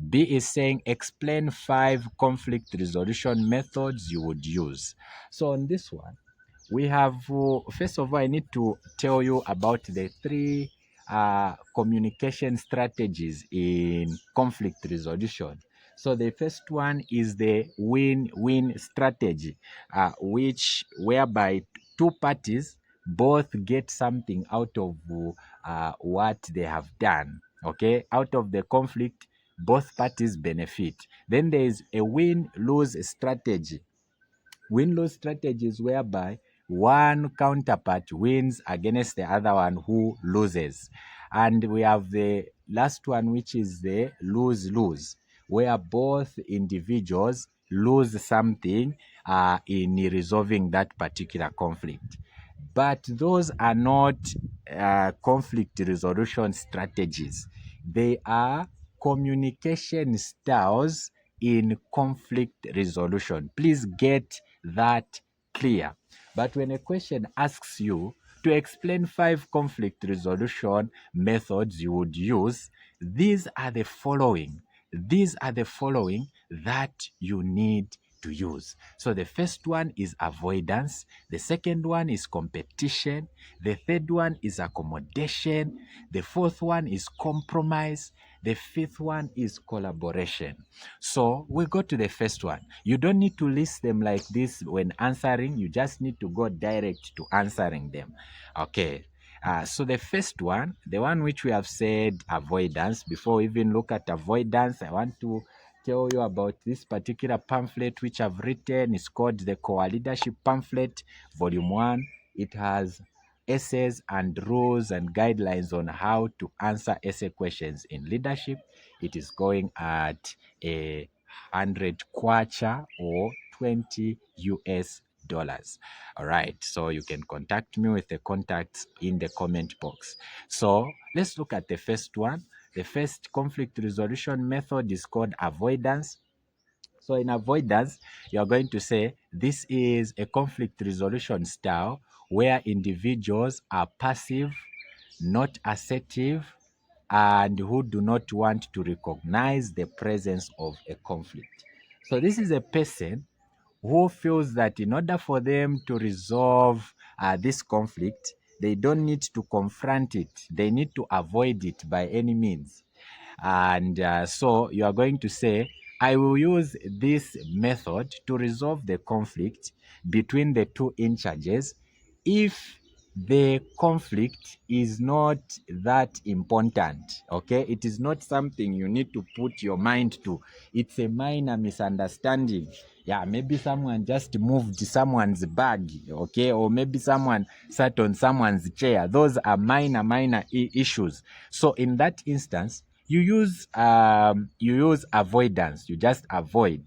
B is saying explain 5 conflict resolution methods you would use. So on this one, we have, first of all, I need to tell you about the 3 communication strategies in conflict resolution. So the first one is the win-win strategy, whereby 2 parties both get something out of what they have done. Okay, out of the conflict, both parties benefit. Then there is a win-lose strategy. Win-lose strategy is whereby one counterpart wins against the other one who loses. And we have the last one, which is the lose-lose, where both individuals lose something in resolving that particular conflict. But those are not conflict resolution strategies. They are communication styles in conflict resolution. Please get that clear. But when a question asks you to explain 5 conflict resolution methods you would use, these are the following. These are the following that you need to use. So the first one is avoidance. The second one is competition. The third one is accommodation. The fourth one is compromise. The fifth one is collaboration. So we go to the first one. You don't need to list them like this when answering. You just need to go direct to answering them. Okay. So the first one, the one which we have said avoidance. Before we even look at avoidance, I want to tell you about this particular pamphlet which I've written. It's called the Kowa Leadership Pamphlet, Volume 1. It has essays and rules and guidelines on how to answer essay questions in leadership. It is going at 100 kwacha or 20 US dollars. All right, so you can contact me with the contacts in the comment box. So let's look at the first one. The first conflict resolution method is called avoidance. So in avoidance, you're going to say this is a conflict resolution style where individuals are passive, not assertive, and who do not want to recognize the presence of a conflict. So this is a person who feels that in order for them to resolve this conflict, they don't need to confront it. They need to avoid it by any means. And so you are going to say, I will use this method to resolve the conflict between the 2 in charges if the conflict is not that important. Okay, it is not something you need to put your mind to. It's a minor misunderstanding. Yeah, maybe someone just moved someone's bag, okay, or maybe someone sat on someone's chair. Those are minor issues. So in that instance, you use avoidance. You just avoid.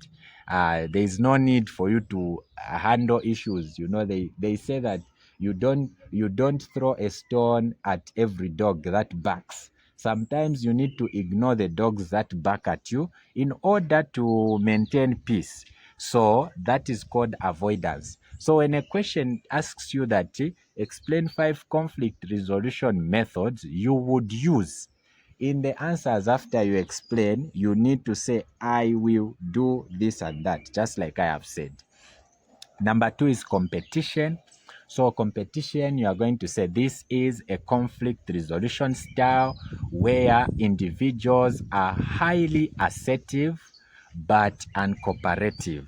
There is no need for you to handle issues. You know, they say that you don't throw a stone at every dog that barks. Sometimes you need to ignore the dogs that bark at you in order to maintain peace. So that is called avoidance. So when a question asks you that, explain 5 conflict resolution methods you would use, in the answers after you explain, you need to say, I will do this and that, just like I have said. Number 2 is competition. So competition, you are going to say this is a conflict resolution style where individuals are highly assertive but uncooperative.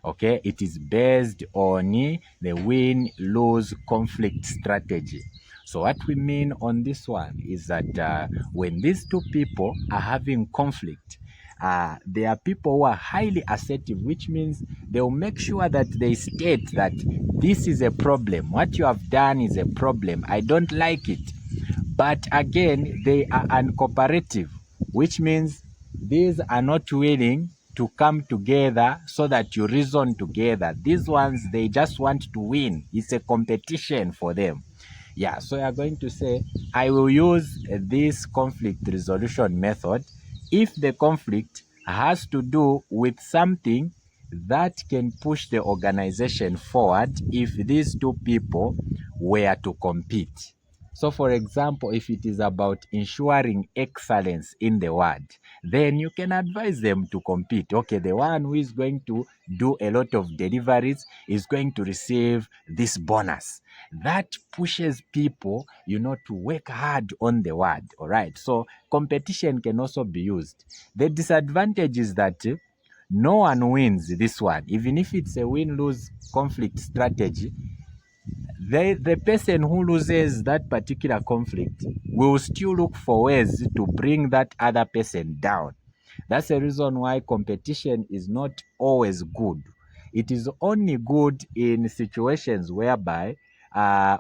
Okay, it is based on the win-lose conflict strategy. So what we mean on this one is that when these 2 people are having conflict, there are people who are highly assertive, which means they will make sure that they state that this is a problem. What you have done is a problem. I don't like it. But again, they are uncooperative, which means these are not willing to come together so that you reason together. These ones, they just want to win. It's a competition for them. Yeah, so you are going to say, I will use this conflict resolution method if the conflict has to do with something that can push the organization forward if these 2 people were to compete. So, for example, if it is about ensuring excellence in the word, then you can advise them to compete. Okay, the one who is going to do a lot of deliveries is going to receive this bonus. That pushes people, to work hard on the word. All right. So, competition can also be used. The disadvantage is that no one wins this one. Even if it's a win-lose conflict strategy, the person who loses that particular conflict will still look for ways to bring that other person down. That's the reason why competition is not always good. It is only good in situations whereby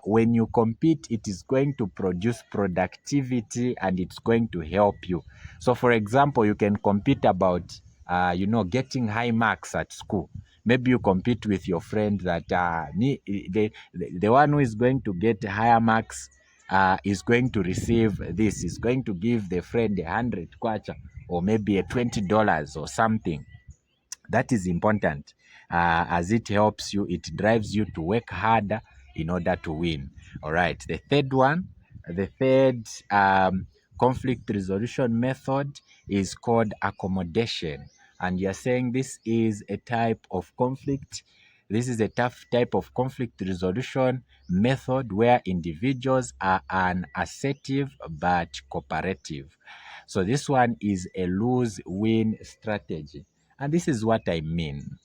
when you compete, it is going to produce productivity and it's going to help you. So, for example, you can compete about, getting high marks at school. Maybe you compete with your friend that the one who is going to get higher marks is going to receive this, is going to give the friend 100 kwacha or maybe a $20 or something. That is important as it helps you, it drives you to work harder in order to win. All right. The third conflict resolution method is called accommodation. And you're saying this is a type of conflict. This is a tough type of conflict resolution method where individuals are unassertive but cooperative. So this one is a lose-win strategy. And this is what I mean.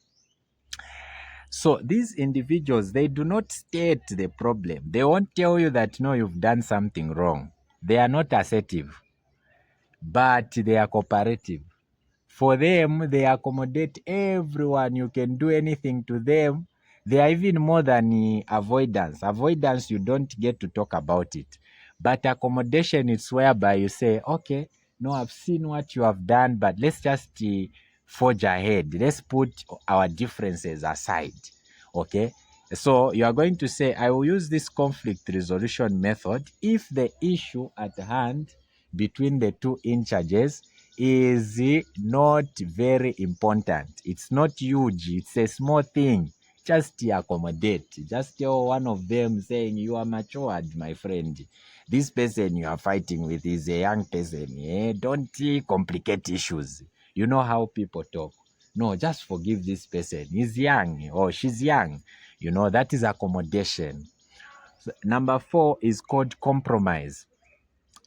So these individuals, they do not state the problem. They won't tell you that, no, you've done something wrong. They are not assertive, but they are cooperative. For them, they accommodate everyone. You can do anything to them. They are even more than avoidance. Avoidance, you don't get to talk about it. But accommodation is whereby you say, okay, no, I've seen what you have done, but let's just forge ahead. Let's put our differences aside. Okay? So you are going to say, I will use this conflict resolution method if the issue at hand between the two in charges is not very important. It's not huge. It's a small thing. Just accommodate. Just tell one of them saying, you are matured, my friend. This person you are fighting with is a young person. Don't complicate issues. You know how people talk. No, just forgive this person. He's young or she's young. That is accommodation. So, number 4 is called compromise.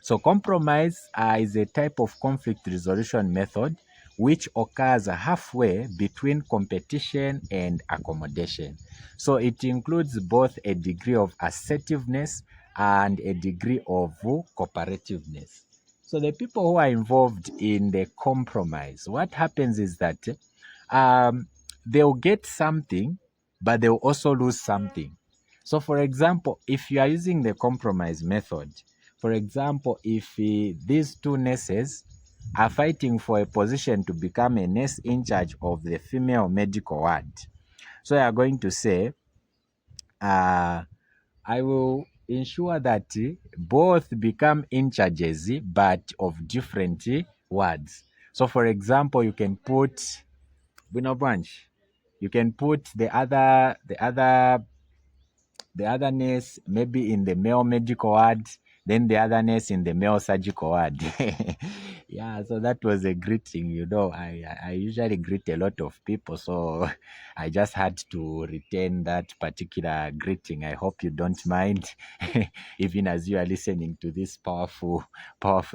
So compromise is a type of conflict resolution method which occurs halfway between competition and accommodation. So it includes both a degree of assertiveness and a degree of cooperativeness. So the people who are involved in the compromise, what happens is that they'll get something, but they'll also lose something. So for example, if you are using the compromise method, for example, if these two nurses are fighting for a position to become a nurse in charge of the female medical ward, so you are going to say, I will ensure that both become in charges, but of different wards. So, for example, you can put Buno Branch. You can put the other nurse maybe in the male medical ward, then the other nurse in the male surgical ward. Yeah, so that was a greeting. I usually greet a lot of people, so I just had to retain that particular greeting. I hope you don't mind, even as you are listening to this powerful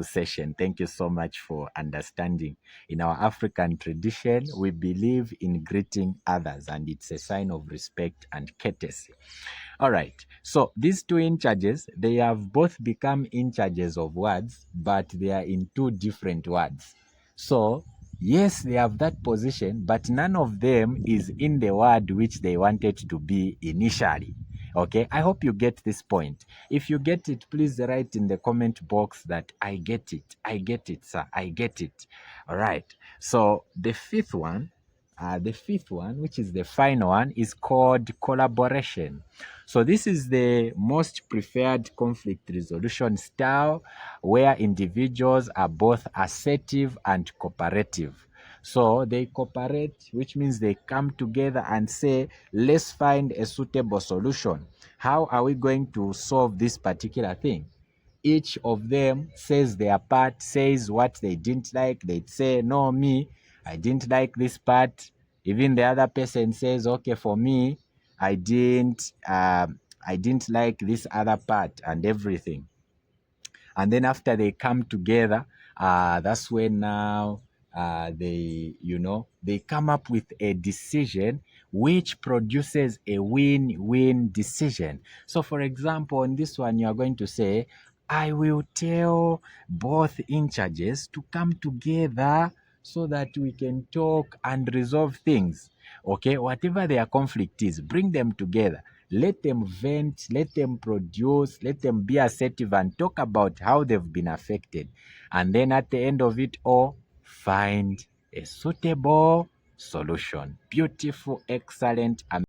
session. Thank you so much for understanding. In our African tradition, we believe in greeting others, and it's a sign of respect and courtesy. All right. So these two in charges, they have both become in charges of words, but they are in two different words. So yes, they have that position, but none of them is in the word which they wanted to be initially. Okay, I hope you get this point. If you get it, please write in the comment box that I get it, sir, I get it. All right. So the fifth one, which is the final one, is called collaboration. So this is the most preferred conflict resolution style where individuals are both assertive and cooperative. So they cooperate, which means they come together and say, let's find a suitable solution. How are we going to solve this particular thing? each of them says their part, says what they didn't like. They'd say, no, me, I didn't like this part. Even the other person says, okay, for me, I didn't like this other part and everything. And then after they come together, that's when now they come up with a decision which produces a win-win decision. So for example, on this one, you are going to say, I will tell both in charges to come together so that we can talk and resolve things. Okay, whatever their conflict is, bring them together. Let them vent, let them produce, let them be assertive and talk about how they've been affected. And then at the end of it all, find a suitable solution. Beautiful, excellent,